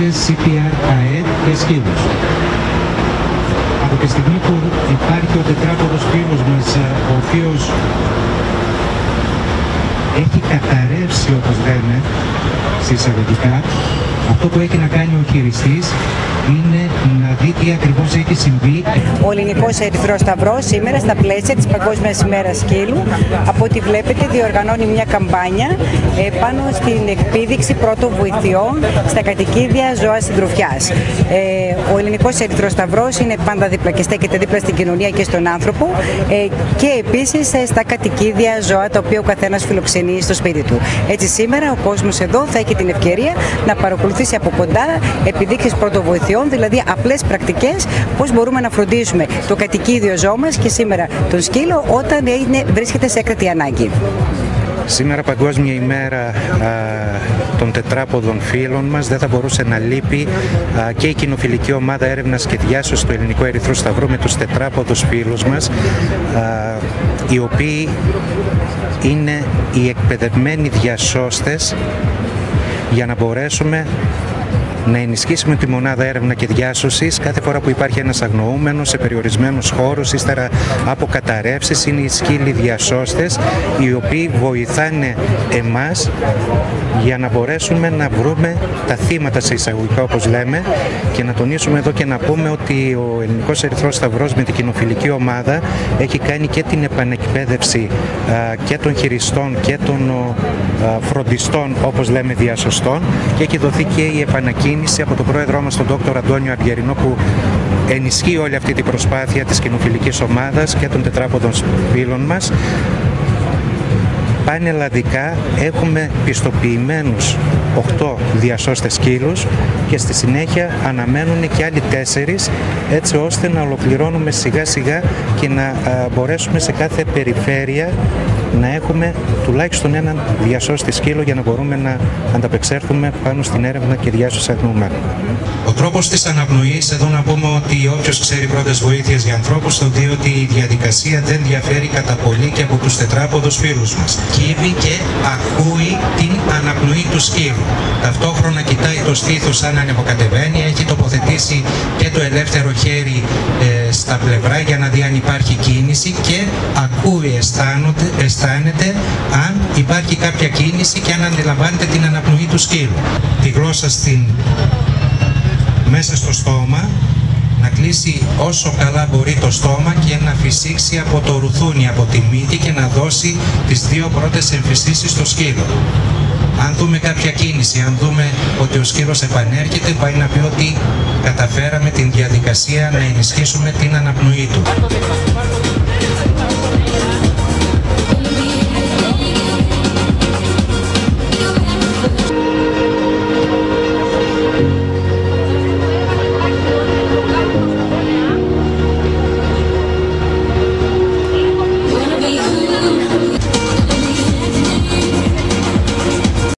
διαδικασίες CPR, ΑΕΔ και σκύλους. Από τη στιγμή που υπάρχει ο τετράποδος φίλος μας, ο οποίος έχει καταρρεύσει, όπως λέμε, συσσαγωγικά, αυτό που έχει να κάνει ο χειριστής είναι να δει τι ακριβώς έχει συμβεί. Ο Ελληνικός Ερυθρός Σταυρός σήμερα στα πλαίσια της Παγκόσμιας ημέρας σκύλου, από ό,τι βλέπετε, διοργανώνει μια καμπάνια πάνω στην εκπήδηξη πρώτων βοηθειών στα κατοικίδια ζώα συντροφιάς. Ο Ελληνικός Ερυθρός Σταυρός είναι πάντα δίπλα και στέκεται δίπλα στην κοινωνία και στον άνθρωπο και επίσης στα κατοικίδια ζώα τα οποία ο καθένας φιλοξενεί στο σπίτι του. Έτσι σήμερα ο κόσμος εδώ θα έχει την ευκαιρία να παρακολουθήσει από κοντά επιδείξεις πρώτων βοηθειών, δηλαδή απλές πρακτικές, πώς μπορούμε να φροντίσουμε το κατοικίδιο ζώο μας και σήμερα τον σκύλο όταν βρίσκεται σε έκτακτη ανάγκη. Σήμερα Παγκόσμια ημέρα των τετράποδων φίλων μας, δεν θα μπορούσε να λείπει και η κοινοφιλική ομάδα έρευνας και διάσωσης του Ελληνικού Ερυθρού Σταυρού με τους τετράποδους φίλους μας, οι οποίοι είναι οι εκπαιδευμένοι διασώστες για να μπορέσουμε να ενισχύσουμε τη μονάδα έρευνα και διάσωσης κάθε φορά που υπάρχει ένας αγνοούμενος σε περιορισμένους χώρους, ύστερα από καταρρεύσεις. Είναι οι σκύλοι διασώστες οι οποίοι βοηθάνε εμάς για να μπορέσουμε να βρούμε τα θύματα σε εισαγωγικά, όπως λέμε, και να τονίσουμε εδώ και να πούμε ότι ο Ελληνικός Ερυθρός Σταυρός με την κοινοφιλική ομάδα έχει κάνει και την επανεκπαίδευση και των χειριστών και των φροντιστών, όπως λέμε, διασωστών, και έχει δοθεί και η επανακίνηση από τον πρόεδρό μας, τον Δόκτωρο Αντώνιο Αργερινό, που ενισχύει όλη αυτή την προσπάθεια της κοινοφιλικής ομάδας και των τετράποδων φίλων μας. Πανελλαδικά έχουμε πιστοποιημένους 8 διασώστες σκύλους και στη συνέχεια αναμένουν και άλλοι 4, έτσι ώστε να ολοκληρώνουμε σιγά σιγά και να μπορέσουμε σε κάθε περιφέρεια να έχουμε τουλάχιστον έναν διασώστη σκύλο για να μπορούμε να ανταπεξέλθουμε πάνω στην έρευνα και διάσωση αγνοωμένων. Ο τρόπος της αναπνοής, εδώ να πούμε ότι όποιος ξέρει πρώτες βοήθειες για ανθρώπους θα δει ότι η διαδικασία δεν διαφέρει κατά πολύ και από τους τετράποδους φίλους μας. Κύβει και ακούει την αναπνοή του σκύλου. Ταυτόχρονα κοιτάει το στήθος σαν να ανεβοκατεβαίνει, έχει τοποθετήσει και το ελεύθερο χέρι στα πλευρά για να δει αν υπάρχει κίνηση και ακούει, αισθάνεται αν υπάρχει κάποια κίνηση και αν αντιλαμβάνεται την αναπνοή του σκύλου. Τη γλώσσα μέσα στο στόμα, να κλείσει όσο καλά μπορεί το στόμα και να φυσήξει από το ρουθούνι, από τη μύτη, και να δώσει τις 2 πρώτες εμφυσίσεις στο σκύλο. Αν δούμε κάποια κίνηση, αν δούμε ότι ο σκύλος επανέρχεται, πάει να πει ότι καταφέραμε την διαδικασία να ενισχύσουμε την αναπνοή του.